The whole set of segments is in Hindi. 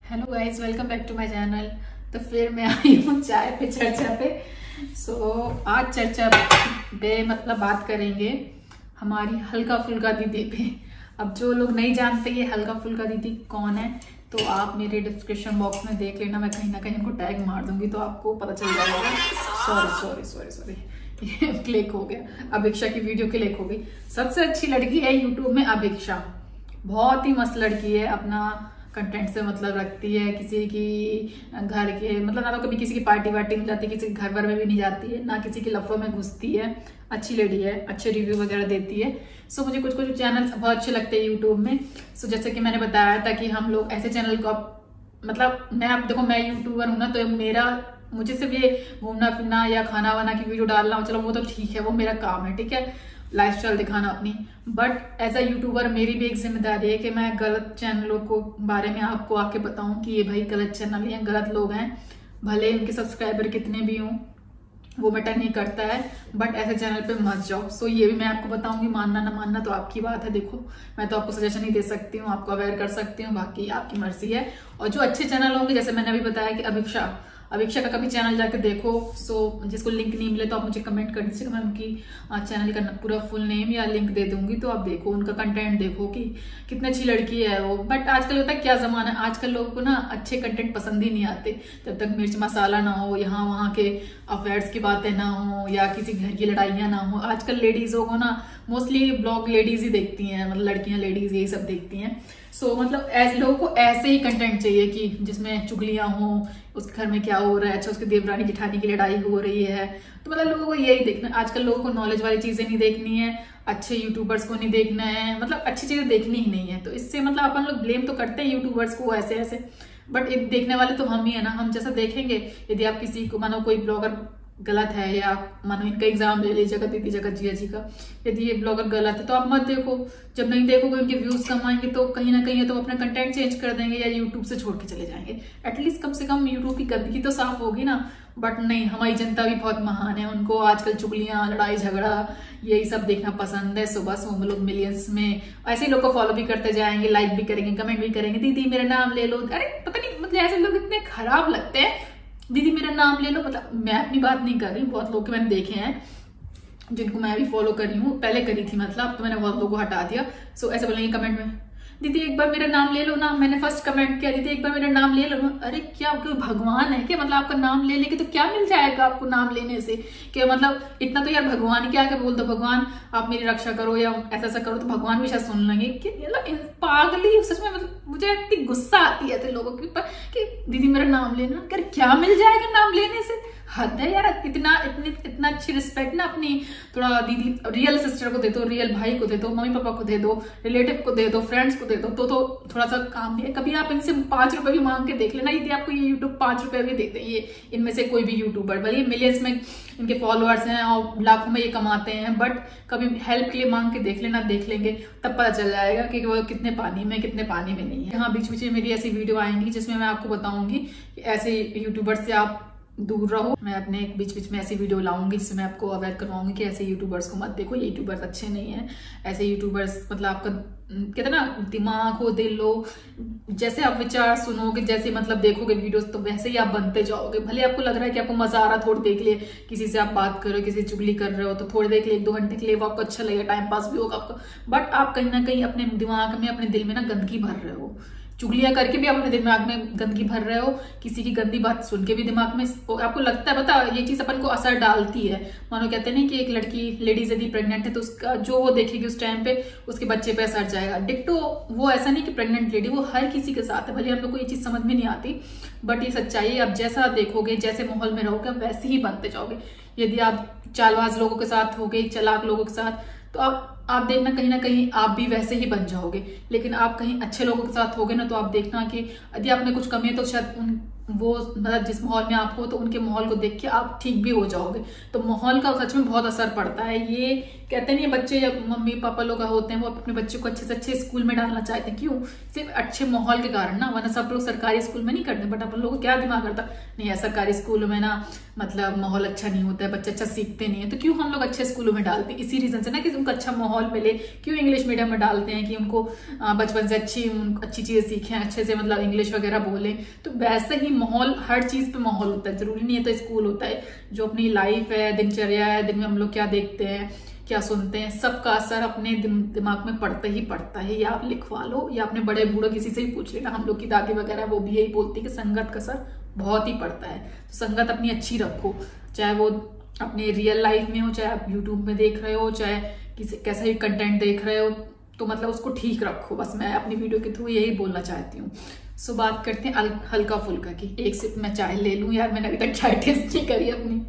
Hello guys, welcome back to my channel. तो फिर मैं आई हूँ चाय पे चर्चा पे। आज चर्चा पे बात करेंगे हमारी हल्का फुल्का दीदी पे। अब जो लोग नहीं जानते ये हल्का फुल्का दीदी कौन है, तो आप मेरे डिस्क्रिप्शन बॉक्स में देख लेना। मैं कहीं ना कहीं उनको टैग मार दूंगी तो आपको पता चल जाएगा। सॉरी ये क्लिक हो गया, अभिक्षा की वीडियो क्लिक हो गई। सबसे अच्छी लड़की है यूट्यूब में अभिक्षा, बहुत ही मस्त लड़की है। अपना कंटेंट से रखती है, किसी की घर के ना तो कभी किसी की पार्टी वार्टी में जाती है, किसी के घर वर में भी नहीं जाती है, ना किसी के लफड़ों में घुसती है। अच्छी लेडी है, अच्छे रिव्यू वगैरह देती है। मुझे कुछ कुछ चैनल बहुत अच्छे लगते हैं यूट्यूब में। जैसे कि मैंने बताया था कि हम लोग ऐसे चैनल को मैं यूट्यूबर हूँ ना, तो मुझे सिर्फ ये घूमना फिरना या खाना वाना की वीडियो डालना, चलो वो तो ठीक है, वो मेरा काम है, ठीक है, लाइफस्टाइल दिखाना अपनी। बट एज अ यूट्यूबर मेरी भी एक जिम्मेदारी है कि मैं गलत चैनलों को बारे में आपको आके बताऊं कि ये भाई गलत चैनल है, गलत लोग हैं। भले उनके सब्सक्राइबर कितने भी हों, वो मैटर नहीं करता है, बट ऐसे चैनल पे मत जाओ। ये भी मैं आपको बताऊंगी, मानना ना मानना तो आपकी बात है। देखो, मैं तो आपको सजेशन नहीं दे सकती हूँ, आपको अवेयर कर सकती हूँ, बाकी आपकी मर्जी है। और जो अच्छे चैनल होंगे, जैसे मैंने अभी बताया कि अभिक्षा का कभी चैनल जाके देखो। जिसको लिंक नहीं मिले तो आप मुझे कमेंट कर दीजिएगा, मैं उनकी चैनल का पूरा फुल नेम या लिंक दे दूंगी, तो आप देखो, उनका कंटेंट देखो कि कितनी अच्छी लड़की है वो। बट आजकल होता है क्या जमाना है, आजकल लोगों को ना अच्छे कंटेंट पसंद ही नहीं आते जब तक मिर्च मसाला ना हो, यहाँ वहाँ के अफेयर्स की बातें ना हो, या किसी घर की लड़ाइयाँ ना हो। आजकल लेडीजों को ना मोस्टली ब्लॉग लेडीज ही देखती हैं, लड़कियां लेडीज यही सब देखती हैं। ऐसे लोगों को ऐसे ही कंटेंट चाहिए कि जिसमें चुगलियां हो, उसके घर में क्या हो रहा है, अच्छा उसके देवरानी जेठानी की लड़ाई हो रही है, तो लोगों को यही देखना। आजकल लोगों को नॉलेज वाली चीजें नहीं देखनी है, अच्छे यूट्यूबर्स को नहीं देखना है, अच्छी चीजें देखनी ही नहीं है। तो इससे अपन लोग ब्लेम तो करते हैं यूट्यूबर्स को ऐसे, बट देखने वाले तो हम ही है ना। हम जैसा देखेंगे, यदि आप किसी को मानो कोई ब्लॉगर गलत है, या मानो इनका एग्जाम ले लीजिएगा दीदी जगत जिया जी का, यदि ये ब्लॉगर गलत है तो आप मत देखो। जब नहीं देखोगे, उनके व्यूज कम आएंगे तो कहीं ना कहीं तो अपना कंटेंट चेंज कर देंगे या यूट्यूब से छोड़ के चले जाएंगे। एटलीस्ट कम से कम यूट्यूब की गंदगी तो साफ होगी ना। बट नहीं, हमारी जनता भी बहुत महान है, उनको आजकल चुगलियां, लड़ाई झगड़ा यही सब देखना पसंद है। सुबह वो लोग मिलियंस में ऐसे लोग को फॉलो भी करते जाएंगे, लाइक भी करेंगे, कमेंट भी करेंगे, दीदी मेरा नाम ले लो। अरे पता नहीं, ऐसे लोग इतने खराब लगते हैं, दीदी मेरा नाम ले लो। मैं अपनी बात नहीं कर रही हूँ, बहुत लोग के मैंने देखे हैं जिनको मैं भी फॉलो कर रही हूँ, पहले करी थी तो मैंने बहुत लोगों को हटा दिया। ऐसे बोलेंगे कमेंट में, दीदी एक बार मेरा नाम ले लो ना। मैंने फर्स्ट कमेंट किया, दीदी एक बार मेरा नाम ले लो ना। अरे क्या कोई भगवान है क्या? आपका नाम ले लेके तो क्या मिल जाएगा आपको नाम लेने से? कि इतना तो यार भगवान के आके बोल दो, भगवान आप मेरी रक्षा करो या ऐसा करो, तो भगवान भी शायद सुन लेंगे। कि पागली सच में, मुझे इतनी गुस्सा आती है ऐसे लोगों के ऊपर कि दीदी मेरा नाम लेना, क्या मिल जाएगा नाम लेने से? हद है यार। इतना अच्छी रिस्पेक्ट ना अपनी थोड़ा दीदी, रियल सिस्टर को दे दो, रियल भाई को दे दो, मम्मी पापा को दे दो, रिलेटिव को दे दो, फ्रेंड्स को दे दो, तो थोड़ा सा काम भी है। कभी आप इनसे 5 रुपए भी मांग के देख लेना, यदि आपको ये यूट्यूब 5 रुपए भी देते हैं, इनमें से कोई भी यूट्यूबर, भले मिलियंस में इनके फॉलोअर्स हैं और लाखों में ये कमाते हैं, बट कभी हेल्प के लिए मांग के देख लेना, देख लेंगे तब पता चल जाएगा कि वो कितने पानी में कितने पानी में नहीं है। यहाँ बीच बीच में मेरी ऐसी वीडियो आएंगी जिसमें मैं आपको बताऊंगी ऐसे यूट्यूबर से आप दूर रहो। मैं अपने बीच बीच में ऐसी वीडियो लाऊंगी जिसमें आपको अवेयर करवाऊंगी कि ऐसे यूट्यूबर्स को मत देखो, ये यूट्यूबर्स अच्छे नहीं है। ऐसे यूट्यूबर्स आपका कहते ना, दिमाग हो, दिल हो, जैसे आप विचार सुनोगे, जैसे देखोगे वीडियोस, तो वैसे ही आप बनते जाओगे। भले आपको लग रहा है कि आपको मजा आ रहा, थोड़ी देख लिए किसी से आप बात कर रहे हो, किसी से चुगली कर रहे हो, तो थोड़ी देख लिए 1-2 घंटे के लिए वो आपको अच्छा लगेगा, टाइम पास भी होगा आपका। बट आप कहीं ना कहीं अपने दिमाग में, अपने दिल में ना गंदगी भर रहे हो। चुगलियां करके भी अपने दिमाग में गंदगी भर रहे हो, किसी की गंदी बात सुन के भी दिमाग में आपको लगता है, पता ये चीज अपन को असर डालती है। मानो कहते नहीं कि एक लड़की लेडीज यदि प्रेग्नेंट है तो उसका जो वो देखेगी उस टाइम पे उसके बच्चे पे असर जाएगा। डिट्टो वो ऐसा नहीं कि प्रेग्नेंट लेडी, वो हर किसी के साथ है। भले हम लोग को ये चीज समझ में नहीं आती, बट ये सच्चाई है। आप जैसा देखोगे, जैसे माहौल में रहोगे, वैसे ही बनते जाओगे। यदि आप चालबाज लोगों के साथ होगे, चालाक लोगों के साथ, तो आप देखना कहीं ना कहीं आप भी वैसे ही बन जाओगे। लेकिन आप कहीं अच्छे लोगों के साथ होगे ना, तो आप देखना कि यदि आपने कुछ कमी है तो शायद वो मतलब जिस माहौल में आप हो तो उनके माहौल को देख के आप ठीक भी हो जाओगे। तो माहौल का सच में बहुत असर पड़ता है। ये कहते नहीं बच्चे जब मम्मी पापा लोग होते हैं वो अपने बच्चों को अच्छे से अच्छे स्कूल में डालना चाहते हैं, क्यों? सिर्फ अच्छे माहौल के कारण ना, वरना सब लोग सरकारी स्कूल में नहीं करते। बट अपन लोगों को क्या दिमाग करता नहीं, सरकारी स्कूलों में ना मतलब माहौल अच्छा नहीं होता है, बच्चे अच्छा सीखते नहीं है, तो क्यों हम लोग अच्छे स्कूलों में डालते हैं? इसी रीजन से ना कि उनको अच्छा माहौल मिले। क्यों इंग्लिश मीडियम में डालते हैं कि उनको बचपन से अच्छी चीजें सीखें, अच्छे से मतलब इंग्लिश वगैरह बोलें। तो वैसे ही माहौल, हर चीज पे माहौल होता है, जरूरी नहीं है तो स्कूल होता है। जो अपनी लाइफ है, दिनचर्या है, दिन में हम लोग क्या देखते हैं, क्या सुनते हैं, सबका असर अपने दिमाग में पड़ता ही पड़ता है। या आप लिखवा लो या अपने बड़े बूढ़े किसी से ही पूछ लेना। हम लोग की दादी वगैरह वो भी यही बोलती है कि संगत का असर बहुत ही पड़ता है। तो संगत अपनी अच्छी रखो, चाहे वो अपने रियल लाइफ में हो, चाहे आप यूट्यूब में देख रहे हो, चाहे किसी कैसा भी कंटेंट देख रहे हो, तो मतलब उसको ठीक रखो। बस मैं अपनी वीडियो के थ्रू यही बोलना चाहती हूँ। सो बात करते हैं हल्का फुल्का की। एक सिप मैं चाय ले लूँ यार, मैंने अभी तक चाय टेस्ट नहीं करी अपनी।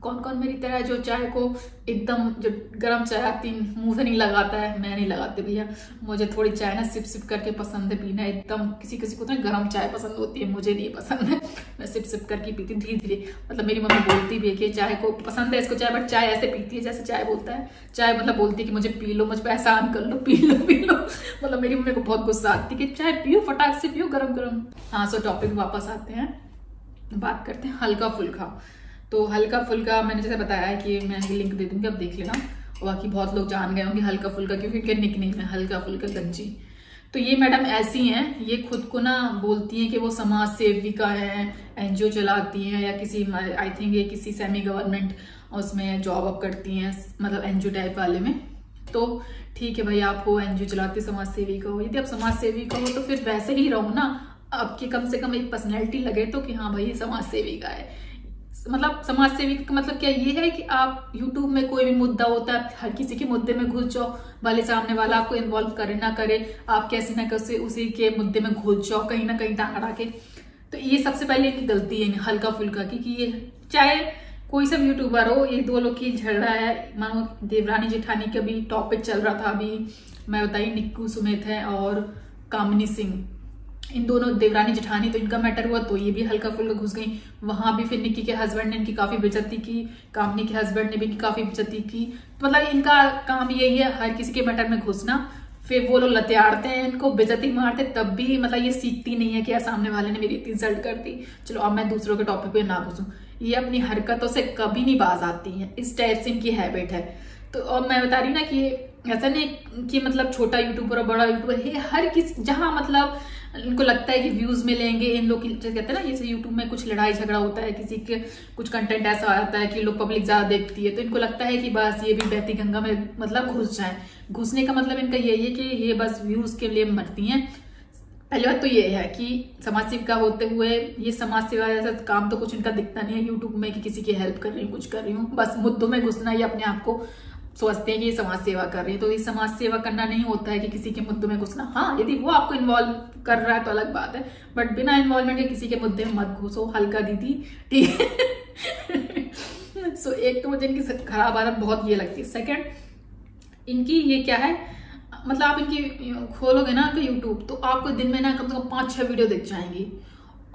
कौन कौन मेरी तरह जो चाय को एकदम जब गर्म चाय आती मुंह से नहीं लगाता है? मैं नहीं लगाती भैया, मुझे थोड़ी चाय ना सिप सिप करके पसंद है पीना। एकदम किसी किसी को तो गर्म चाय पसंद होती है, मुझे नहीं पसंद है। मैं सिप सिप करके पीती धीरे धीरे। मतलब मेरी मम्मी बोलती भी है कि चाय को पसंद है इसको चाय, बट चाय ऐसे पीती है जैसे चाय बोलता है। चाय मतलब बोलती है कि मुझे पी लो, मुझ पर एहसान कर लो, पी लो पी लो। मतलब मेरी मम्मी को बहुत गुस्सा आती है कि चाय पियो, फटाक से पियो गरम गरम। हाँ, सो टॉपिक वापस आते हैं, बात करते हैं हल्का फुल्का। तो हल्का फुल्का मैंने जैसे बताया है कि मैं लिंक दे दूंगी, अब देख लेना। और बाकी बहुत लोग जान गए होंगे हल्का फुल्का, क्योंकि निकनेम है हल्का फुल्का गंजी। तो ये मैडम ऐसी हैं, ये खुद को ना बोलती हैं कि वो समाज सेविका है, एनजीओ चलाती हैं, या किसी आई थिंक ये किसी सेमी गवर्नमेंट उसमें जॉब अप करती हैं, मतलब एनजीओ टाइप वाले में। तो ठीक है भाई, आप हो एनजीओ चलाते, समाज सेविका हो। यदि आप समाज सेविका हो तो फिर वैसे ही रहो ना, आपकी कम से कम एक पर्सनैलिटी लगे तो कि हाँ भाई समाज सेविका है। मतलब समाज सेविका का मतलब क्या ये है कि आप यूट्यूब में कोई भी मुद्दा होता है, हर किसी के मुद्दे में घुस जाओ, भले सामने वाला आपको इन्वॉल्व करे ना करे, आप कैसे ना कैसे उसी के मुद्दे में घुस जाओ, कहीं ना कहीं टांग अड़ा के। तो ये सबसे पहले एक गलती है हल्का फुल्का की, कि ये चाहे कोई सब यूट्यूबर हो, ये दो लोग की झगड़ा है। मानो देवरानी जेठानी का भी टॉपिक चल रहा था अभी, मैं बताइए, निक्कू सुमित है और कामिनी सिंह, इन दोनों देवरानी जेठानी, तो इनका मैटर हुआ तो ये भी हल्का फुल्का घुस गई। वहां भी फिर निक्की के हस्बैंड ने इनकी काफी बेइज्जती की, कामनी के हस्बैंड ने भी इनकी काफी बेइज्जती की। मतलब इनका काम यही है, हर किसी के मैटर में घुसना। फिर वो लोग लत्याड़ते हैं इनको, बेइज्जती मारते, तब भी मतलब ये सीखती नहीं है कि यार सामने वाले ने मेरी इतनी इंसल्ट कर दी, चलो अब मैं दूसरों के टॉपिक पे ना घुसूं। ये अपनी हरकतों से कभी नहीं बाज आती है, इस टाइप से इनकी हैबिट है। तो अब मैं बता रही ना कि ऐसा नहीं कि मतलब छोटा यूट्यूबर और बड़ा यूट्यूबर है, हर किसी जहां मतलब इनको लगता है कि व्यूज मिलेंगे इन लोग, जैसे कहते हैं ना, जैसे यूट्यूब में कुछ लड़ाई झगड़ा होता है, किसी के कुछ कंटेंट ऐसा आता है कि लोग पब्लिक ज्यादा देखती है, तो इनको लगता है कि बस ये भी बहती गंगा में मतलब घुस जाए। घुसने का मतलब इनका यही है कि ये बस व्यूज के लिए मरती हैं। पहली बात तो ये है कि समाज सेविका होते हुए ये समाज सेवा जैसा काम तो कुछ इनका दिखता नहीं है यूट्यूब में कि किसी की हेल्प कर रही हूँ, कुछ कर रही हूँ। बस मुद्दों में घुसना, ये अपने आप को सोचते हैं कि ये समाज सेवा कर रही है। तो ये समाज सेवा करना नहीं होता है कि किसी के मुद्दों में घुसना। हाँ, यदि वो आपको इन्वॉल्व कर रहा है तो अलग बात है, बट बिना इन्वॉल्वमेंट के किसी के मुद्दे में मत घुसो, हल्का दीदी, ठीक है। सो एक तो मुझे इनकी खराब आदत बहुत ये लगती है। सेकंड, इनकी ये क्या है, मतलब आप इनकी खोलोगे ना तो यूट्यूब, तो आपको दिन में ना कम से कम 5-6 वीडियो दिख जाएंगी,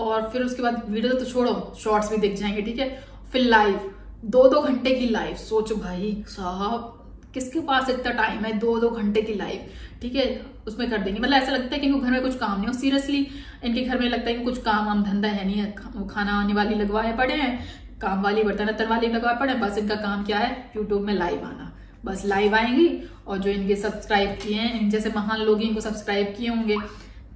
और फिर उसके बाद वीडियो तो छोड़ो, शॉर्ट्स भी दिख जाएंगे, ठीक है। फिर लाइव 2-2 घंटे की लाइव, सोचो भाई साहब किसके पास इतना टाइम है, 2-2 घंटे की लाइव, ठीक है, उसमें कर देंगे। मतलब ऐसा लगता है कि इनको घर में कुछ काम नहीं हो, सीरियसली इनके घर में लगता है कि कुछ काम वाम धंधा है नहीं है, खाना आने वाली लगवाए पड़े हैं, काम वाली बर्तन वर्तन वाली लगवाए पड़े हैं, बस इनका काम क्या है, यूट्यूब में लाइव आना। बस लाइव आएंगी, और जो इनके सब्सक्राइब किए हैं, जैसे महान लोग इनको सब्सक्राइब किए होंगे,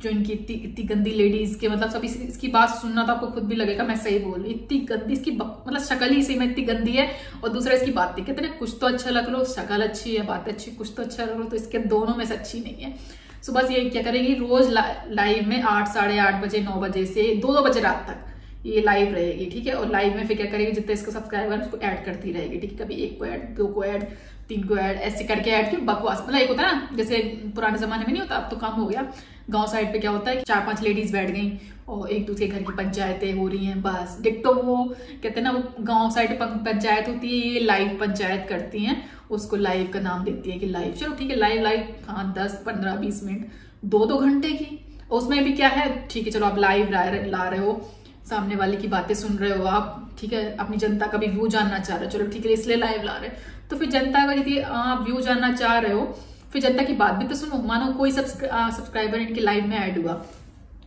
जो इनकी इतनी गंदी लेडीज के, मतलब सब इसकी बात सुनना तो आपको खुद भी लगेगा मैं सही बोल रही, इतनी गंदी इसकी मतलब शक्ल ही इसी में इतनी गंदी है, और दूसरा इसकी बातें, कहते हैं कुछ तो अच्छा लग लो, शक्ल अच्छी है, बात अच्छी, कुछ तो अच्छा लग लो, तो इसके दोनों में से अच्छी नहीं है। सो बस ये क्या करेगी, रोज लाइव में 8, साढ़े 8 बजे, 9 बजे से 2-2 बजे रात तक ये लाइव रहेगी, ठीक है। और लाइव में फिर क्या करेगी, जितने इसको सब्सक्राइबर है उसको ऐड करती रहेगी, ठीक है। कभी 1 को ऐड, 2 को ऐड, 3 को ऐड, ऐसे करके ऐड की बकवास। मतलब एक होता है ना, जैसे पुराने जमाने में नहीं होता, अब तो कम हो गया, गांव साइड पे क्या होता है कि 4-5 लेडीज बैठ गई और एक दूसरे घर की पंचायतें हो रही हैं, बस डिट्टो वो कहते हैं ना, वो गांव साइड पंचायत होती है, ये लाइव पंचायत करती हैं, उसको लाइव का नाम देती है कि लाइव, चलो ठीक है, लाइव हाँ 10, 15, 20 मिनट, 2-2 घंटे की, उसमें भी क्या है, ठीक है चलो आप लाइव ला रहे हो, सामने वाले की बातें सुन रहे हो आप, ठीक है, अपनी जनता का भी व्यू जानना चाह रहे हो, चलो ठीक है इसलिए लाइव ला रहे हैं, तो फिर जनता का यदि आप व्यू जानना चाह रहे हो फिर जनता की बात भी तो सुनो। मानो कोई सब्सक्राइबर इनके लाइव में ऐड हुआ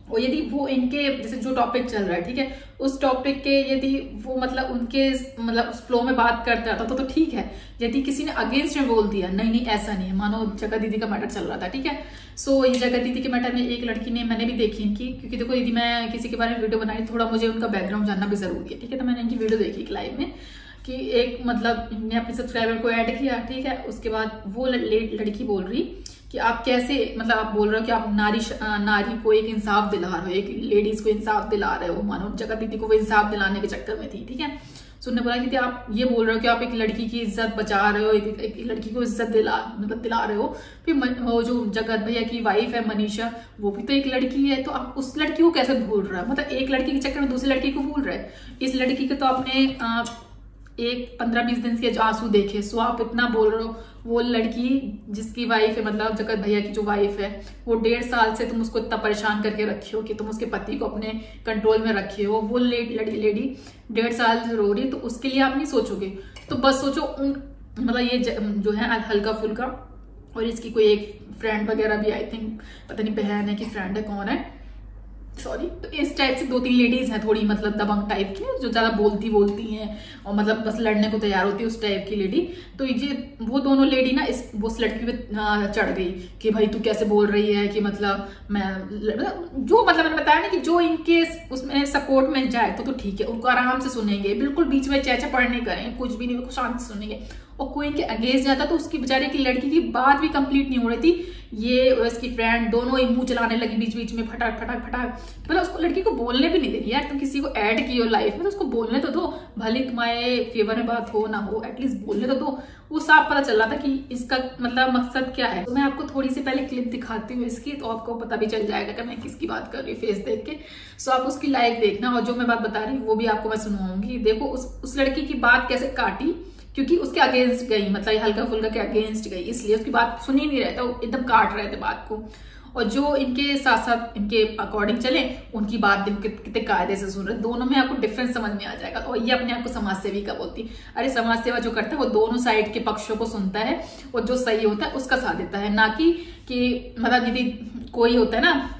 और यदि वो इनके जैसे जो टॉपिक चल रहा है, ठीक है, उस टॉपिक के यदि वो मतलब उनके मतलब उस फ्लो में बात करता था तो ठीक है। यदि किसी ने अगेंस्ट में बोल दिया नहीं नहीं ऐसा नहीं है, मानो जगत दीदी का मैटर चल रहा था, ठीक है, सो ये जगत दीदी के मैटर में एक लड़की ने, मैंने भी देखी इनकी, क्योंकि देखो यदि मैं किसी के बारे में वीडियो बनाई थोड़ा मुझे उनका बैकग्राउंड जानना भी जरूरी है, ठीक है, तो मैंने इनकी वीडियो देखी लाइव में कि एक मतलब ने अपने सब्सक्राइबर को ऐड किया, ठीक है, उसके बाद वो लड़की बोल रही कि आप कैसे मतलब आप बोल रहे हो कि आप नारी को एक इंसाफ दिला रहे हो, एक लेडीज को इंसाफ दिला रहे हो, मानो जगत दीदी को वो इंसाफ दिलाने के चक्कर में थी, ठीक है। सुनने बोला कि आप ये बोल रहे हो कि आप एक लड़की की इज्जत बचा रहे हो, एक लड़की को इज्जत दिला रहे हो। फिर वो जो जगत भैया की वाइफ है मनीषा, वो भी तो एक लड़की है, तो आप उस लड़की को कैसे भूल रहे हो, मतलब एक लड़की के चक्कर में दूसरी लड़की को भूल रहे हैं। इस लड़की के तो आपने एक 15-20 दिन के आंसू देखे, सो आप इतना बोल रहे हो। वो लड़की जिसकी वाइफ है, मतलब जगत भैया की जो वाइफ है, वो 1.5 साल से तुम उसको इतना परेशान करके रखे हो कि तुम उसके पति को अपने कंट्रोल में रखे हो। वो लेडी 1.5 साल से रो रही, तो उसके लिए आप नहीं सोचोगे, तो बस सोचो मतलब ये जो है हल्का फुल्का, और इसकी कोई एक फ्रेंड वगैरह भी, आई थिंक पता नहीं बहन है कि फ्रेंड है कौन है, सॉरी, तो इस टाइप से 2-3 लेडीज हैं थोड़ी मतलब दबंग टाइप की, जो ज्यादा बोलती हैं और मतलब बस लड़ने को तैयार होती है उस टाइप की लेडी। तो ये वो दोनों लेडी ना वो उस लड़की पे चढ़ गई कि भाई तू कैसे बोल रही है कि मतलब मैं जो मतलब मैंने बताया ना कि जो इनके उसमें सपोर्ट में जाए तो ठीक है, उनको आराम से सुनेंगे, बिल्कुल बीच में चेचा पढ़ नहीं करेंगे, कुछ भी नहीं, बिल्कुल शांति से सुनेंगे। और कोई इनके अगेंस्ट जाता तो उसकी बेचारे की लड़की की बात भी कंप्लीट नहीं हो रही थी, ये और इसकी फ्रेंड दोनों ही मुंह चलाने लगी बीच बीच में, फटाक फटाक फटाक, मतलब उसको लड़की को बोलने भी नहीं दे रही। यार तुम किसी को ऐड की हो लाइफ में तो उसको बोलने तो दो, भले तुम्हारे फेवर में बात हो ना हो, एटलीस्ट बोलने तो दो। वो साफ पता चल रहा था कि इसका मतलब मकसद क्या है। तो मैं आपको थोड़ी सी पहले क्लिप दिखाती हूँ इसकी, तो आपको पता भी चल जाएगा कि मैं किसकी बात कर रही हूँ फेस देख के। सो आप उसकी लाइव देखना, और जो मैं बात बता रही हूँ वो भी आपको मैं सुनवाऊंगी। देखो उस लड़की की बात कैसे काटी, क्योंकि उसके अगेंस्ट गई, मतलब हल्का फुल्का के अगेंस्ट गई, इसलिए उसकी बात सुन ही नहीं रहे थे, वो एकदम काट रहे थे बात को। और जो इनके साथ साथ इनके अकॉर्डिंग चले उनकी बात देखो कितने कायदे से सुन रहे, दोनों में आपको डिफरेंस समझ में आ जाएगा। और ये अपने आप को समाज सेवी का बोलती, अरे समाज सेवा जो करता है वो दोनों साइड के पक्षों को सुनता है और जो सही होता है उसका साथ देता है, ना कि मतलब यदि कोई होता है ना,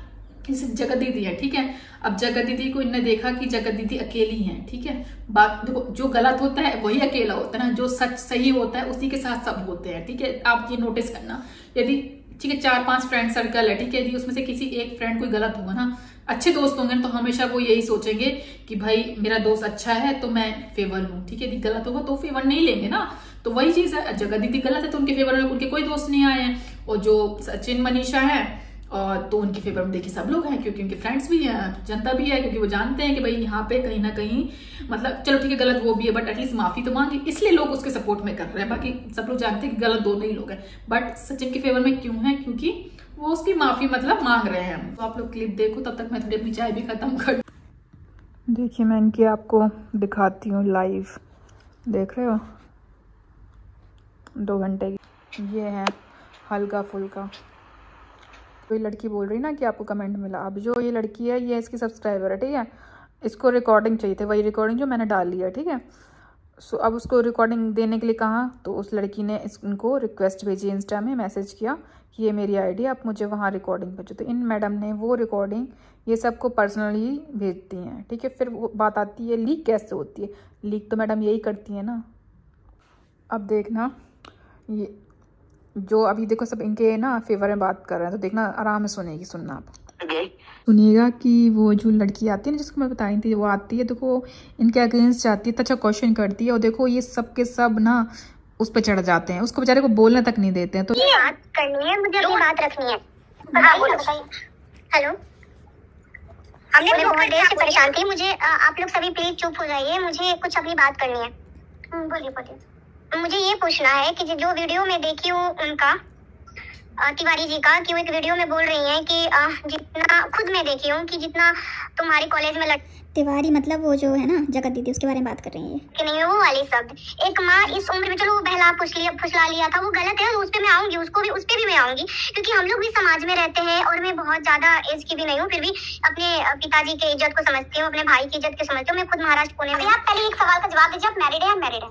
जैसे जगत दीदी है, ठीक है, अब जगत दीदी को इनने देखा कि जगत दीदी अकेली हैं, ठीक है, बात देखो जो गलत होता है वही अकेला होता है ना, जो सच सही होता है उसी के साथ सब होते हैं, ठीक है। आप ये नोटिस करना, यदि ठीक है 4-5 फ्रेंड सर्कल है, ठीक है, यदि उसमें से किसी एक फ्रेंड कोई गलत होगा ना, अच्छे दोस्त होंगे तो हमेशा वो यही सोचेंगे कि भाई मेरा दोस्त अच्छा है तो मैं फेवर लूं, ठीक है, यदि गलत होगा तो फेवर नहीं लेंगे ना। तो वही चीज है, जगत दीदी गलत है तो उनके फेवर में उनके कोई दोस्त नहीं आए हैं, और जो सचिन मनीषा है और तो उनके फेवर में देखिए सब लोग हैं, क्योंकि उनके फ्रेंड्स भी हैं, जनता भी है, क्योंकि वो जानते हैं कि भाई यहाँ पे कहीं ना कहीं मतलब चलो ठीक है गलत वो भी है बट एटलीस्ट माफी तो मांगी, इसलिए लोग उसके सपोर्ट में कर रहे हैं। बाकी सब लोग जानते हैं कि गलत दोनों ही लोग हैं, बट सचिन के फेवर में क्यों है, क्योंकि वो उसकी माफी मतलब मांग रहे हैं। तो आप लोग क्लिप देखो, तब तक मैं थोड़ी अपनी चाय भी खत्म कर। देखिए मैं इनकी आपको दिखाती हूँ लाइव, देख रहे हो 2 घंटे की, ये है हल्का फुल्का। कोई लड़की बोल रही ना कि आपको कमेंट मिला, अब जो ये लड़की है ये इसकी सब्सक्राइबर है, ठीक है, इसको रिकॉर्डिंग चाहिए थे, वही रिकॉर्डिंग जो मैंने डाल ली है, ठीक है। सो अब उसको रिकॉर्डिंग देने के लिए कहा तो उस लड़की ने इनको रिक्वेस्ट भेजी, इंस्टा में मैसेज किया कि ये मेरी आईडी, आप मुझे वहाँ रिकॉर्डिंग भेजो। तो इन मैडम ने वो रिकॉर्डिंग ये सबको पर्सनली भेजती हैं, ठीक है। फिर वो बात आती है लीक कैसे होती है, लीक तो मैडम यही करती है ना। अब देखना ये जो अभी देखो सब इनके ना फेवर में बात कर रहे हैं, तो देखना आराम से सुनना आप सुनिएगा कि वो जो लड़की आती है ना जिसको मैं बताई थी, वो आती है देखो इनके अगेंस्ट जाती है, अच्छा क्वेश्चन करती है, और देखो ये सब के सब ना उस पर चढ़ जाते हैं, उसको बेचारे को बोलने तक नहीं देते हैं। तो ये बात करनी है, मुझे अपनी बात रखनी है। बताइए। हेलो, हमने बहुत देर से परेशान थी, मुझे आप लोग सभी प्लीज चुप हो जाइए, मुझे कुछ अपनी बात करनी है। बोलिए। मुझे ये पूछना है कि जो वीडियो में देखी हूँ उनका, तिवारी जी का, कि वो एक वीडियो में बोल रही हैं कि जितना खुद मैं देखी हूँ कि जितना तुम्हारे कॉलेज में तिवारी मतलब वो जो है ना जगत दीदी, उसके बारे में बात कर रही है कि नहीं, वो वाली शब्द एक माँ इस उम्र में, चलो वो बहला फुसला लिया था, वो गलत है, उस पे मैं आऊंगी, उस पे भी मैं आऊंगी, क्योंकि हम लोग भी समाज में रहते हैं और मैं बहुत ज्यादा एज की भी नहीं हूँ, फिर भी अपने पिताजी की इज्जत को समझती हूँ, अपने भाई की इज्जत को समझती हूँ। मैं खुद महाराष्ट्र पुणे में। आप पहले एक सवाल का जवाब दीजिए, आप मैरिड है? अनमैरिड है?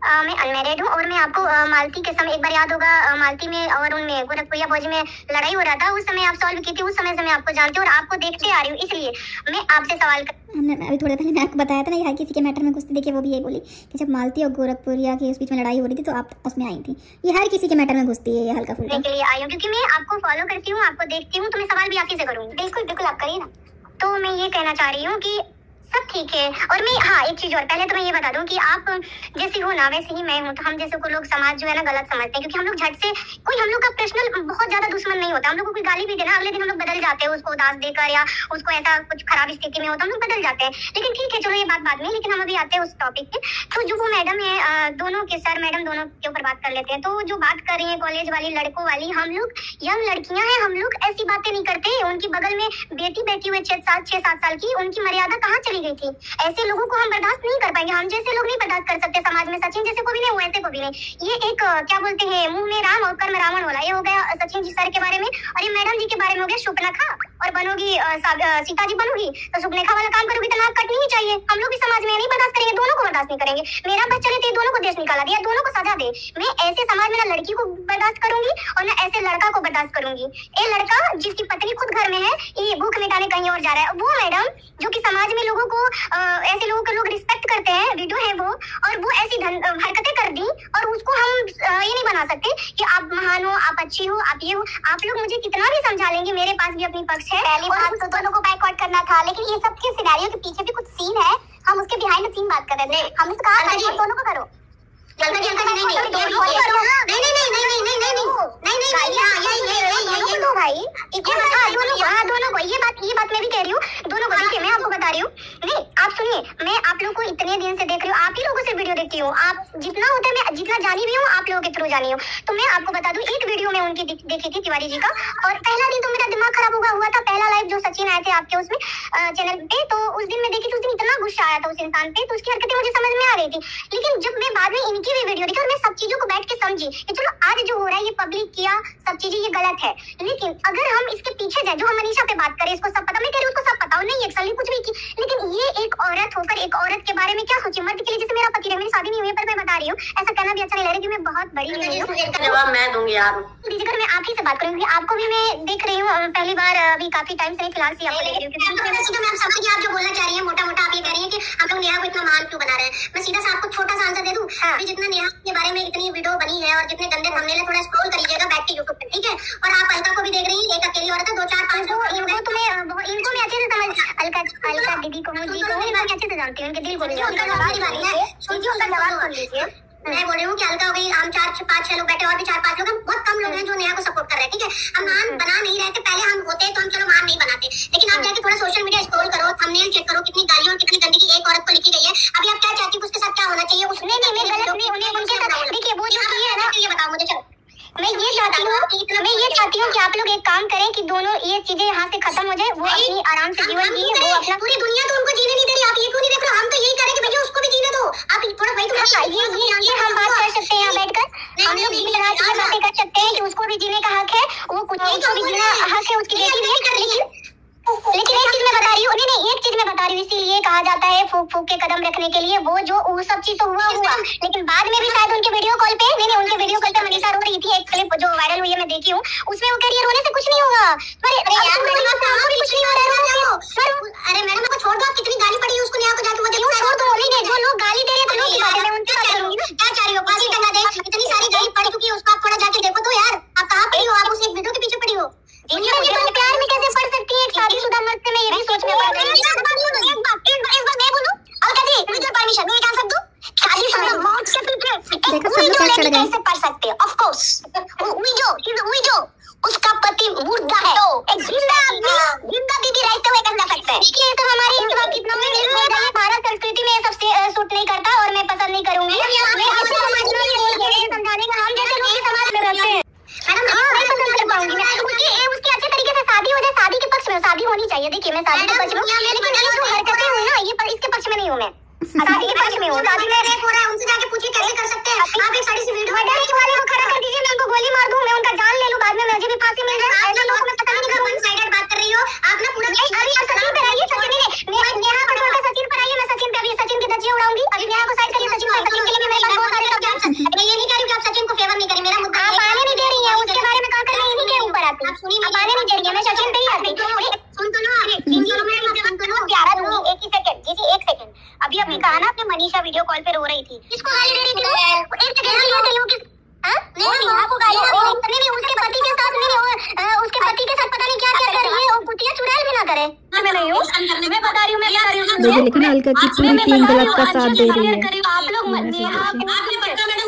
मैं अनमैरिड हूँ। और मैं आपको मालती के समय, एक बार याद होगा मालती में और उनमें गोरखपुरिया फौजी में लड़ाई हो रहा था, उस समय आप सॉल्व की थी, उस समय से मैं आपको जानती हूँ और आपको देखते आ रही हूँ, इसलिए मैं आपसे सवाल हमने अभी थोड़ा पहले मैं आपको बताया था ना, हर किसी के मैटर में घुसती, देखिए वो भी यही बोली कि जब मालती और गोरखपुरिया के उस बीच में लड़ाई हो रही थी तो आप उसमें आई थी। ये हर किसी के मैटर में घुसती है, ये हल्का फुल्का के लिए आई हूँ, क्योंकि मैं आपको फॉलो करती हूँ, आपको देखती हूँ, तो मैं सवाल भी आप ही से करूँगी। बिल्कुल बिल्कुल, आप करिए ना। तो मैं ये कहना चाह रही हूँ कि सब ठीक है। और मैं, हाँ, एक चीज और, पहले तो मैं ये बता दूं कि आप जैसी हो ना वैसे ही मैं हूँ, तो हम जैसे को लोग समाज जो है ना गलत समझते हैं, क्योंकि हम लोग झट से, कोई हम लोग का पर्सनल बहुत ज्यादा दुश्मन नहीं होता, हम लोग को कोई गाली भी देना अगले दिन हम लोग बदल जाते हैं, उसको उदास देकर या उसको ऐसा कुछ खराब स्थिति में होता हम लोग बदल जाते हैं। लेकिन ठीक है, चलो ये बात बाद में, लेकिन हम अभी आते हैं उस टॉपिक पे। तो जो वो मैडम है, दोनों के सर मैडम दोनों के ऊपर बात कर लेते हैं। तो जो बात कर रही है कॉलेज वाली, लड़कों वाली, हम लोग यंग लड़कियां हैं, हम लोग ऐसी बातें नहीं करते। उनकी बगल में बेटी बैठी हुई 6-7 साल की, उनकी मर्यादा कहाँ चली गई थी? ऐसे लोगों को हम बर्दाश्त नहीं कर पाएंगे, हम जैसे लोग नहीं बर्दाश्त कर सकते समाज में। सचिन जैसे को भी नहीं, वैसे को भी नहीं। ये एक क्या बोलते हैं, मुंह में राम और कर्म रावण वाला, ये हो गया सचिन जी सर के बारे में, और ये मैडम जी के बारे में हो गया शूर्पणखा। और बनोगी सीता जी बनोगी तो शूर्पणखा वाला काम करोगी तो नाक कटनी ही चाहिए। हम लोग भी समाज में नहीं बर्दाश्त करेंगे, दोनों को बर्दाश्त नहीं करेंगे। मेरा बच्चा ने दोनों को देश निकाला दिया, दोनों को सजा दे। मैं ऐसे समाज में ना लड़की को बर्दाश्त करूंगी और ना ऐसे लड़का को बर्दाश्त करूंगी। ये लड़का जिसकी पत्नी खुद घर में है, ये भूख मिटाने कहीं और जा रहा है, वो मैडम जो कि समाज में लोगों को ऐसे लोगों को लोग रिस्पेक्ट करते हैं, वीडियो है वो, और वो ऐसी हरकतें कर दी, और उसको हम ये नहीं बना सकते कि आप महान हो, आप अच्छी हो, आप ये हो। आप लोग मुझे कितना भी समझा लेंगे, मेरे पास भी अपनी पक्ष है। पहली बात तो दोनों को बैकआउट करना था, लेकिन ये सब के सिनेरियो के पीछे भी कुछ सीन है, हम उसके बिहाइंड द सीन बात कर रहे थे। हमने तो कहा दोनों को करो, ये बात मैं भी कह रही हूँ, दोनों को। देखिए मैं आपको बता रही हूँ, नहीं आप सुनिए, मैं आप लोगों को इतने दिन से देख रही हूँ, आप ही लोगों से वीडियो देखती हूँ, आप जितना होता है मैं जितना जानी भी हूँ, आप लोगों के थ्रू जानी हूँ। तो मैं आपको बता दूं, एक वीडियो में उनकी देखी थी तिवारी जी का, और पहला दिन तो मेरा दिमाग खराब हुआ था। पहला लाइव जो सचिन आए थे आपके उसमें चैनल पे, तो उस दिन मैं देखी थी, उस दिन इतना गुस्सा आया था उस इंसान पे, तो उसकी हरकतें मुझे समझ में आ रही थी। लेकिन जब मैं बाद में इनकी भी वीडियो देखी और मैं सब चीजों को बैठ के समझी कि चलो आज जो हो रहा है ये पब्लिक किया, सब चीजें ये गलत है, लेकिन अगर हम इसके पीछे जाए, जो हम मनीषा पे बात करें, इसको सब पता, मैं कह रही हूँ उसको सब पता, और नहीं एक्चुअली कुछ भी की, लेकिन ये एक औरत होकर एक औरत के बारे में क्या सोची? मर्द के लिए, जैसे मेरा पति है, मेरी शादी नहीं हुई है, पर मैं बता रही हूँ, ऐसा कहना भी अच्छा नहीं लग रहा, क्योंकि मैं बहुत बड़ी नहीं हूँ। जवाब मैं दूंगी यार। अगर मैं आप ही से बात करूँ, क्योंकि आपको भी मैं देख रही हूँ पहली बार, अभी काफी टाइम से फिलहाल से आपको देख रही हूँ। आप जो बोलना चाह रही है, मोटा मोटा आप ये कह रही है कि हम लोग नेहा को इतना महान क्यों बना रहे हैं। मैं सीधा सा आपको छोटा सा आंसर दे दूं, अभी जितना नेहा के बारे में इतनी वीडियो बनी है और जितने गंदे थंबनेल है, थोड़ा स्क्रॉल करिएगा बैठ के यूट्यूब पे, ठीक है? और आप अलका को भी देख रही है, एक अकेली औरत है, 2-4-5 लोग, इनको मैं अच्छे से समझ, अलका दीदी को, मुझे अच्छे से जानती हूँ, उनके दिल को उनका जवाब सुन लीजिए। मैं बोल रही हूँ कि अलका हो गई, हम 4-5-6 लोग बैठे, और भी 4-5 लोग हैं, बहुत कम लोग हैं जो नेहा को सपोर्ट कर रहे हैं, ठीक है? हम मान बना नहीं रहे थे, पहले हम होते तो हम चलो मान नहीं बनाते, लेकिन आप जाके थोड़ा सोशल मीडिया स्क्रॉल करो, थंबनेल चेक करो, कितनी गालियां और कितनी गंदगी एक औरत को लिखी गई है। अभी आप क्या चाहती हो, उसके साथ क्या होना चाहिए? उसने नहीं, मैं गलत नहीं, उन्हें उनके साथ, देखिए वो जो है ना, ये बताओ मुझे। चलो मैं ये चाहती हूँ कि आप लोग एक काम करें कि दोनों ये चीजें यहाँ से खत्म हो जाए, वो अपनी आराम से जीवन जिए, वो अपना, पूरी दुनिया तो उनको जीने नहीं दे रही, आप ये क्यों नहीं देख रहे? हम तो यही करें कि भैया उसको भी जीने दो, आप थोड़ा भाई तो ये हम बात कर सकते हैं यहाँ बैठकर, हम लोग दिन रात ये बातें कर सकते हैं कि उसको भी जीने का हक है, वो कुछ उसको भी जीना हक है, उसकी बेटी भी। लेकिन एक चीज मैं बता रही हूँ, नहीं एक चीज मैं बता रही हूँ, इसीलिए कहा जाता है फूक फूक के कदम रखने के लिए, वो जो वो सब चीज तो हुआ, लेकिन बाद में भी शायद उनके वीडियो कॉल पे, नहीं उनके वीडियो कॉल पे मनीषा रो रही थी, एक क्लिप जो वायरल हुई है मैं देखी हूँ, उसमें वो कह रही है रोने से कुछ नहीं होगा। अरे यार कुछ नहीं हो रहा है, अरे मैडम को छोड़ दो, आप कितनी गाली पड़ी है उसको, नेहा को जाके वो देखो, छोड़ दो, नहीं जो लोग गाली दे रहे हैं, लोग बातें मैं उनसे बात करूंगी ना, क्या चाह रही हो? फांसी टंगा दे, इतनी सारी गाली पड़ चुकी है, उसको आप थोड़ा जाके देखो तो यार, आप कहाँ पड़ी हो? आप उस एक वीडियो के पीछे पड़ी हो। प्यार में कैसे पड़ सकती है एक शादीशुदा मर्द से? मैं ये भी सोच में पड़ रही हूँ। एक बार मैं बोलूं, अलका जी मुझे परमिशन, मैं एक आंसर दूं, शादीशुदा मौत के पीछे कैसे पड़ सकते हैं? ऑफ कोर्स विडो, उसका पति मुर्दा है, एक जिंदा बीबी रहते हुए कर सकते हैं। ये तो हमारी कितना भारत संस्कृति में सबसे सूट नहीं करता, और मैं पसंद नहीं करूंगी। मैं ऐसे समझना, समझाने का, हम जैसे लोग समाज में रहते हैं मैडम। देखिए मैं शादी के पक्ष में हूँ, लेकिन ये जो हरकतें हुई ना, ये इसके पक्ष में नहीं हूँ मैं, शादी के पक्ष में हूँ। शादी में रेप हो रहा है, उनसे जाके पूछिए कैसे कर सकते हैं आप। एक साड़ी से वीडियो वाले को खड़ा कर दीजिए, मैं उनको गोली मार दूं, मैं उनका जान ले लूं, बाद में मुझे भी फांसी मिल जाए। ऐसे लोगों में पता नहीं कब वन साइडेड बात कर रही हो आप ना। पूरा अभी आप सचिन पर आइए, सचिन नेहा को छोड़कर सचिन पर आइए, मैं सचिन पे अभी सचिन की धज्जियां उड़ाऊंगी। अभी नेहा को साइड करिए, सचिन के लिए भी मेरे पास बहुत सारे शब्द हैं। मैं ये नहीं कह रही कि आप सचिन को फेवर नहीं करें, मेरा मुद्दा आप आने नहीं दे रही हैं, उसके बारे में कहा कर इन्हीं के ऊपर आती है। आप आने नहीं दे रही है, मैं सचिन पे ही आती हूं। सुन तो लो, सुन तो लो, 11 दूंगी। एक ही सेकंड जी, एक सेकंड। अभी आपने कहा ना, अपने मनीषा वीडियो कॉल पे रो रही थी, इसको गाली दे रही थी, एक सेकंड लिए थे लोग। नहीं आपको गाली नहीं, उसके पति के साथ नहीं, उसके पति के साथ पता नहीं क्या क्या कर रही है, और कुतिया चुड़ैल भी ना करे। मैं नहीं हूँ, मैं बता रही हूँ, मैं बता रही हूँ। देखिए लेकिन अलका की पूरी टीम गलत का साथ दे रही है। आप लोग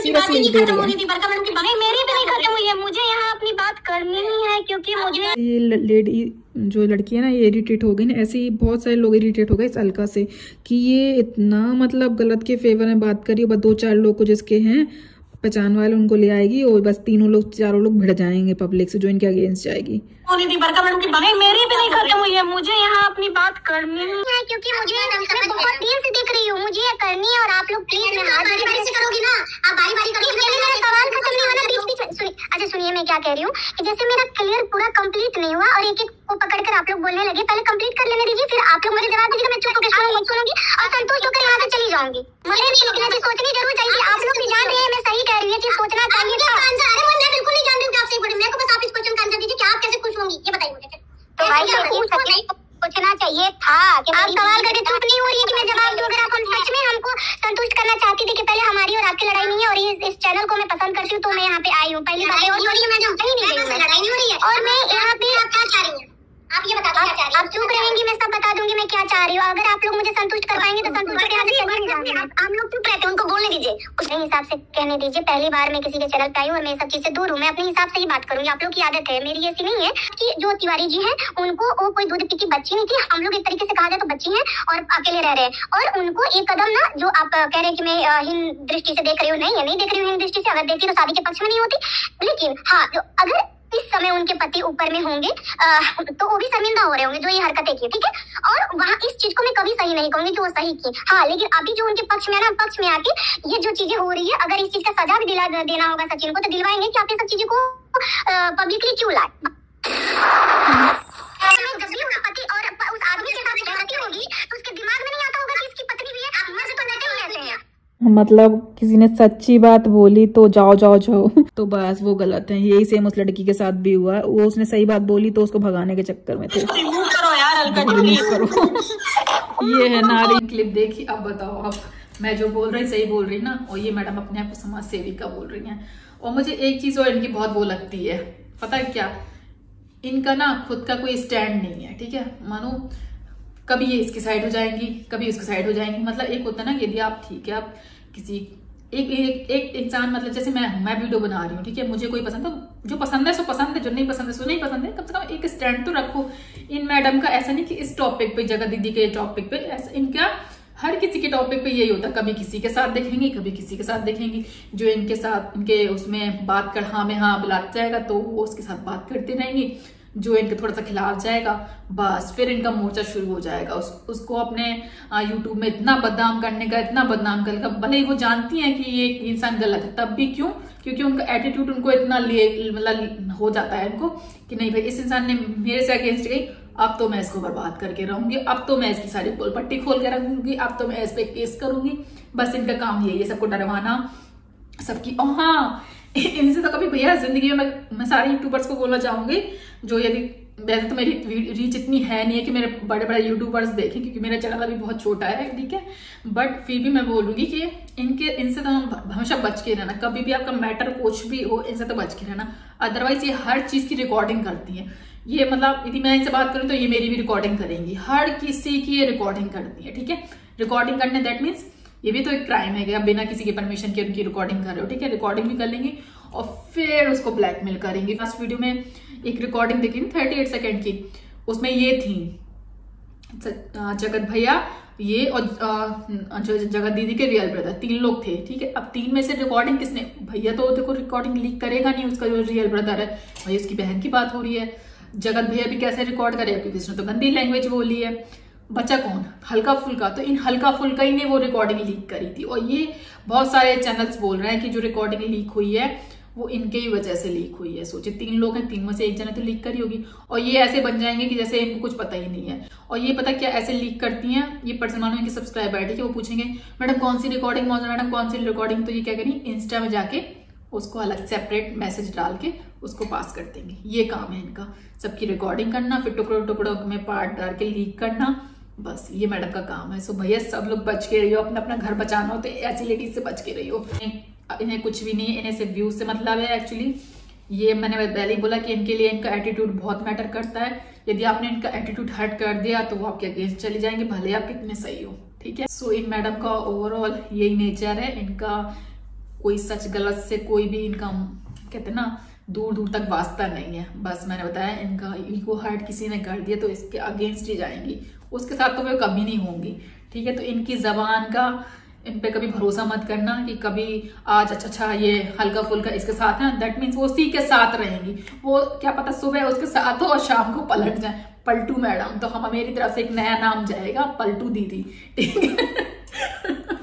सीरियसली खत्म हो रही थी, बरका मैडम की बात मेरी भी नहीं खत्म हुई है, मुझे यहाँ अपनी बात करनी ही है, क्योंकि मुझे ये लेडी जो लड़की है ना, ये इरिटेट हो गई ना। ऐसे ही बहुत सारे लोग इरिटेट हो गए इस अलका से कि ये इतना मतलब गलत के फेवर में बात करी। बस 2-4 लोग को जिसके हैं पहचान वाले उनको ले आएगी, और बस 4 लोग भिड़ जाएंगे पब्लिक से जो इनके अगेंस्ट जाएगी। बरका मैडम की बात मेरी भी नहीं खत्म हुई है, मुझे यहाँ अपनी बात करनी ही है, क्योंकि मुझे मैं बहुत देर से देख रही हूँ, मुझे ये करनी है। और आप लोग प्लीज बारी से करोगी ना, आप बारी करोगी। मेरा सवाल खत्म नहीं हुआ ना, बीच में अच्छा सुनिए मैं क्या कह रही हूँ कि जैसे मेरा क्लियर पूरा कंप्लीट नहीं हुआ और एक एक को पकड़कर आप लोग बोलने लगे, पहले कंप्लीट कर लेने दीजिए, फिर आप लोग मुझे जवाब दीजिएगा। मैं चुप होकर सुनूंगी और संतुष्ट होकर यहाँ से चली जाऊंगी। मुझे नहीं, लेकिन मुझे सोचनी जरूर चाहिए। आप लोग भी जान रहे हैं मैं सही कह रही हूँ, चीज सोचना चाहिए था। मैं बिल्कुल नहीं जान रही हूँ आपसे, मेरे को बस आप इस क्वेश्चन का आंसर दीजिए कि आप कैसे खुश होंगी, ये बताइए मुझे। तो भाई पूछना चाहिए था कि आप सवाल करके चुप नहीं हो रही है कि मैं जवाब दूं। अगर आप हम सच में हमको संतुष्ट करना चाहती थी कि पहले हमारी और आपकी लड़ाई नहीं है, और इस चैनल को मैं पसंद करती हूँ, तो मैं यहाँ पे आई हूँ। पहली बात और लड़ाई नहीं हो रही है, और मैं यहाँ पे आप क्या चाह रही हैं, आप ये बता दो। आप चुप रहेंगी, मैं सब बता दूंगी मैं क्या चाह रही हूँ। अगर आप लोग मुझे संतुष्ट कर पाएंगे तो संतुष्ट करके यहाँ से कभी नहीं जाऊंगी। आप लोग चुप रहते हैं, उनको बोलने दीजिए, कुछ नहीं हिसाब से कहने दीजिए। पहली बार मैं किसी के चैनल पे आई हूँ और मैं सब चीज से दूर हूँ, मैं अपने हिसाब से ही बात करूंगी। आप लोग की आदत है, मेरी ऐसी नहीं है कि जो तिवारी जी है उनको वो कोई दूध पी की बच्ची नहीं थी, हम लोग एक तरीके से कहा जाए तो बच्ची है और अकेले रह रहे हैं। और उनको एक कदम ना, जो आप कह रहे हैं कि मैं हीन दृष्टि से देख रही हूँ, नहीं देख रही हूँ हीन दृष्टि से। अगर देखती तो शादी के पक्ष में नहीं होती, लेकिन हाँ जो अगर इस समय उनके पति ऊपर में होंगे तो वो भी शर्मिंदा हो रहे होंगे जो ये हरकतें की, ठीक है। और वहाँ इस चीज को मैं कभी सही नहीं कहूंगी कि वो सही की, हाँ। लेकिन अभी जो उनके पक्ष में ना, पक्ष में आके ये जो चीजें हो रही है, अगर इस चीज का सजा भी देना होगा सचिन को, तो दिलवाएंगे कि आप ये सब चीजें को पब्लिकली क्यों लाए। जब भी उनका पति और उस आदमी के साथ गलती होगी तो उसके दिमाग में नहीं आता होगा कि इसकी पत्नी भी है। मजे तो लेते ही रहते हैं, मतलब किसी ने सच्ची बात बोली तो जाओ तो बस वो गलत है। यही सेम उस लड़की के साथ भी हुआ, वो उसने सही बात बोली तो उसको भगाने के चक्कर में थे। करो यार, करो। ये है नारी क्लिप देखी। अब बताओ, अब मैं जो बोल रही सही बोल रही ना, और ये मैडम अपने आप को समाज सेविका बोल रही हैं। और मुझे एक चीज और इनकी बहुत वो लगती है, पता है क्या, इनका ना खुद का कोई स्टैंड नहीं है, ठीक है। मानो कभी ये इसकी साइड हो जाएंगी, कभी उसकी साइड हो जाएंगी। मतलब एक होता है ना, यदि आप ठीक है, आप किसी एक इंसान, मतलब जैसे मैं वीडियो बना रही हूँ, ठीक है, मुझे कोई पसंद है, जो पसंद है सो पसंद है, जो नहीं पसंद है सो नहीं पसंद है। कम से कम एक स्टैंड तो रखो। इन मैडम का ऐसा नहीं कि इस टॉपिक पे, जगह दीदी के टॉपिक पे, ऐसा इनका हर किसी के टॉपिक पे यही होता है। कभी किसी के साथ देखेंगी, कभी किसी के साथ देखेंगी। जो इनके साथ इनके उसमें बात कर हाँ में हाँ बुलाता जाएगा तो वो उसके साथ बात करते रहेंगी। जो इनके थोड़ा सा खिलाफ जाएगा बस फिर इनका मोर्चा शुरू हो जाएगा। उसको अपने यूट्यूब में इतना बदनाम करने का, इतना बदनाम करने का। भले ही वो जानती हैं कि ये इंसान गलत है, तब भी क्यों, क्योंकि उनका एटीट्यूड उनको इतना मतलब हो जाता है इनको कि नहीं भाई इस इंसान ने मेरे से अगेंस्ट गई, अब तो मैं इसको बर्बाद करके रहूंगी, अब तो मैं इसकी सारी पोल पट्टी खोल के रखूंगी, अब तो मैं इस पे केस करूंगी। बस इनका काम यही है, सबको डरवाना, सबकी। और हाँ, इनसे तो कभी भैया जिंदगी में मैं सारे यूट्यूबर्स को बोलना चाहूंगी, जो यदि वैसे तो मेरी रीच इतनी है नहीं है कि मेरे बड़े बड़े यूट्यूबर्स देखें, क्योंकि मेरा चैनल अभी बहुत छोटा है, ठीक है। बट फिर भी मैं बोलूंगी कि इनसे तो हम हमेशा बच के रहना। कभी भी आपका मैटर कुछ भी हो, इनसे तो बच के रहना। अदरवाइज ये हर चीज की रिकॉर्डिंग करती है। ये मतलब यदि मैं इनसे बात करूं तो ये मेरी भी रिकॉर्डिंग करेंगी, हर किसी की ये रिकॉर्डिंग करती है, ठीक है। रिकॉर्डिंग करने दैट मीन्स ये भी तो एक क्राइम है कि आप बिना किसी के परमिशन के उनकी रिकॉर्डिंग कर रहे हो, ठीक है। रिकॉर्डिंग भी कर लेंगी और फिर उसको ब्लैकमेल करेंगे। फर्स्ट वीडियो में एक रिकॉर्डिंग देखी 38 सेकंड की, उसमें ये थी जगत भैया, ये और जगत दीदी के रियल ब्रदर, 3 लोग थे, ठीक है। अब 3 में से रिकॉर्डिंग किसने, भैया तो देखो रिकॉर्डिंग लीक करेगा नहीं, उसका जो रियल ब्रदर है भाई उसकी बहन की बात हो रही है। जगत भैया भी कैसे रिकॉर्ड करेगा, क्योंकि उसने तो गंदी लैंग्वेज बोली है। बचा कौन? हल्का फुल्का। तो इन हल्का फुल्का ही ने वो रिकॉर्डिंग लीक करी थी, और ये बहुत सारे चैनल्स बोल रहे हैं कि जो रिकॉर्डिंग लीक हुई है वो इनके ही वजह से लीक हुई है। सोचिए 3 लोग हैं, 3 में से एक जने तो लीक करी होगी, और ये ऐसे बन जाएंगे कि जैसे इनको कुछ पता ही नहीं है। और ये पता क्या ऐसे लीक करती हैं, ये पर्सन मानो इनके सब्सक्राइबर है, ठीक है, वो पूछेंगे मैडम कौन सी रिकॉर्डिंग, मैडम कौन सी रिकॉर्डिंग, तो ये क्या करेंगे इंस्टा में जाके उसको अलग सेपरेट मैसेज डाल के उसको पास कर देंगे। ये काम है इनका, सबकी रिकॉर्डिंग करना, फिर टुकड़ों टुकड़ों में पार्ट डाल के लीक करना, बस ये मैडम का काम है। सो भैया सब लोग बच के रहियो, अपना अपना घर बचाना हो तो ऐसी लेडीज से बच के रहियो। इन्हें कुछ भी नहीं है, इन्हें सिर्फ व्यूज से मतलब है। एक्चुअली ये मैंने पहले ही बोला कि इनके लिए इनका एटीट्यूड बहुत मैटर करता है। यदि आपने इनका एटीट्यूड हर्ट कर दिया तो वो आपके अगेंस्ट चले जाएंगे, भले आप कितने सही हो, ठीक है। सो इन मैडम का ओवरऑल यही नेचर है, इनका कोई सच गलत से कोई भी इनका कहते ना दूर दूर तक वास्ता नहीं है। बस मैंने बताया इनका ईगो हर्ट किसी ने कर दिया तो इसके अगेंस्ट ही जाएंगी, उसके साथ तो वे कभी नहीं होंगी, ठीक है। तो इनकी जबान का इन पे कभी भरोसा मत करना कि कभी आज अच्छा ये हल्का फुल्का इसके साथ है, दैट मीन्स वो उसी के साथ रहेंगी। वो क्या पता सुबह उसके साथ हो और शाम को पलट जाए, पलटू मैडम। तो हम मेरी तरफ से एक नया नाम जाएगा, पलटू दीदी, ठीक है।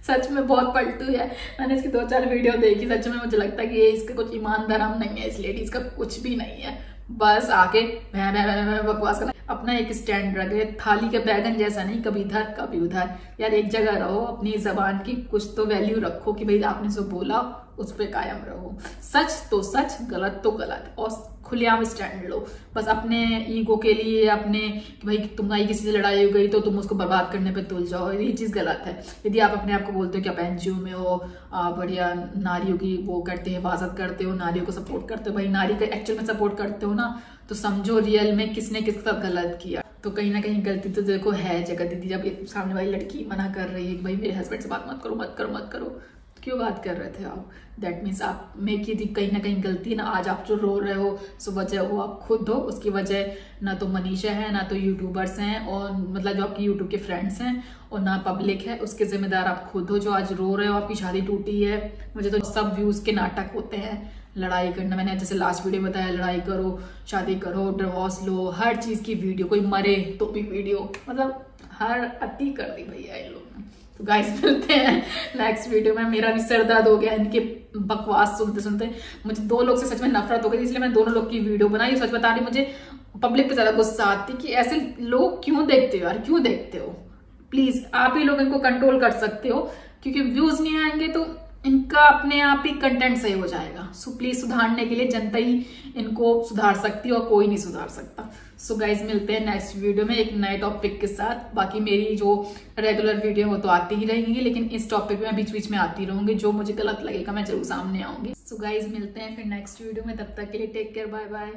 सच में बहुत पलटू है, मैंने इसकी 2-4 वीडियो देखी, सच में मुझे लगता है कि ये इसका कुछ ईमान धर्म नहीं है, इस लेडीज का कुछ भी नहीं है, बस आके बकवास करना। अपना एक स्टैंड रखे, थाली के बैगन जैसा नहीं, कभी इधर कभी उधर। यार एक जगह रहो, अपनी जबान की कुछ तो वैल्यू रखो कि भाई आपने जो बोला उस पर कायम रहो। सच तो सच, गलत तो गलत, और खुलेआम स्टैंड लो। बस अपने ईगो के लिए अपने कि भाई तुम्हारी किसी से लड़ाई हो गई तो तुम उसको बर्बाद करने पे तुल जाओ, ये चीज गलत है। यदि आप अपने आप को बोलते हो कि आप एनजीओ में हो, बढ़िया नारियों की वो करते हो, हिफाजत करते हो, नारियों को सपोर्ट करते हो, भाई नारी का एक्चुअल में सपोर्ट करते हो ना, तो समझो रियल में किसने किसके साथ गलत किया। तो कहीं ना कहीं गलती तो देखो है जगत दीदी, जब एक सामने वाली लड़की मना कर रही है कि भाई मेरे हस्बैंड से बात मत करो मत करो मत करो, तो क्यों बात कर रहे थे आप? दैट मीन्स आप में की कहीं ना कहीं गलती है ना। आज आप जो रो रहे हो सो वजह वो आप खुद हो, उसकी वजह ना तो मनीषा है, ना तो यूट्यूबर्स हैं, और मतलब जो आपकी यूट्यूब के फ्रेंड्स हैं, और ना पब्लिक है। उसके जिम्मेदार आप खुद हो जो आज रो रहे हो, आपकी शादी टूटी है। मुझे तो सब व्यूज के नाटक होते हैं, लड़ाई करना, मैंने जैसे लास्ट वीडियो बताया, लड़ाई करो, शादी करो, डिवोर्स लो, हर चीज की वीडियो, कोई मरे तो भी वीडियो, मतलब हर अति कर दी भैया इन लोगों ने। तो गाइस मिलते हैं नेक्स्ट वीडियो में। मेरा भी सर दर्द हो गया इनके बकवास सुनते सुनते, मुझे 2 लोग से सच में नफरत हो गई, इसलिए मैं दोनों लोग की वीडियो बनाई। सच बता रही, मुझे पब्लिक पे ज्यादा गुस्सा आती कि ऐसे लोग क्यों देखते हो यार, क्यों देखते हो? प्लीज आप ही लोग इनको कंट्रोल कर सकते हो, क्योंकि व्यूज नहीं आएंगे तो इनका अपने आप ही कंटेंट सही हो जाएगा। सो प्लीज सुधारने के लिए जनता ही इनको सुधार सकती है और कोई नहीं सुधार सकता। सो गाइज मिलते हैं नेक्स्ट वीडियो में एक नए टॉपिक के साथ। बाकी मेरी जो रेगुलर वीडियो वो तो आती ही रहेंगी, लेकिन इस टॉपिक में बीच बीच में आती रहूंगी, जो मुझे गलत लगेगा मैं जरूर सामने आऊंगी। सो गाइज मिलते हैं फिर नेक्स्ट वीडियो में, तब तक के लिए टेक केयर, बाय बाय।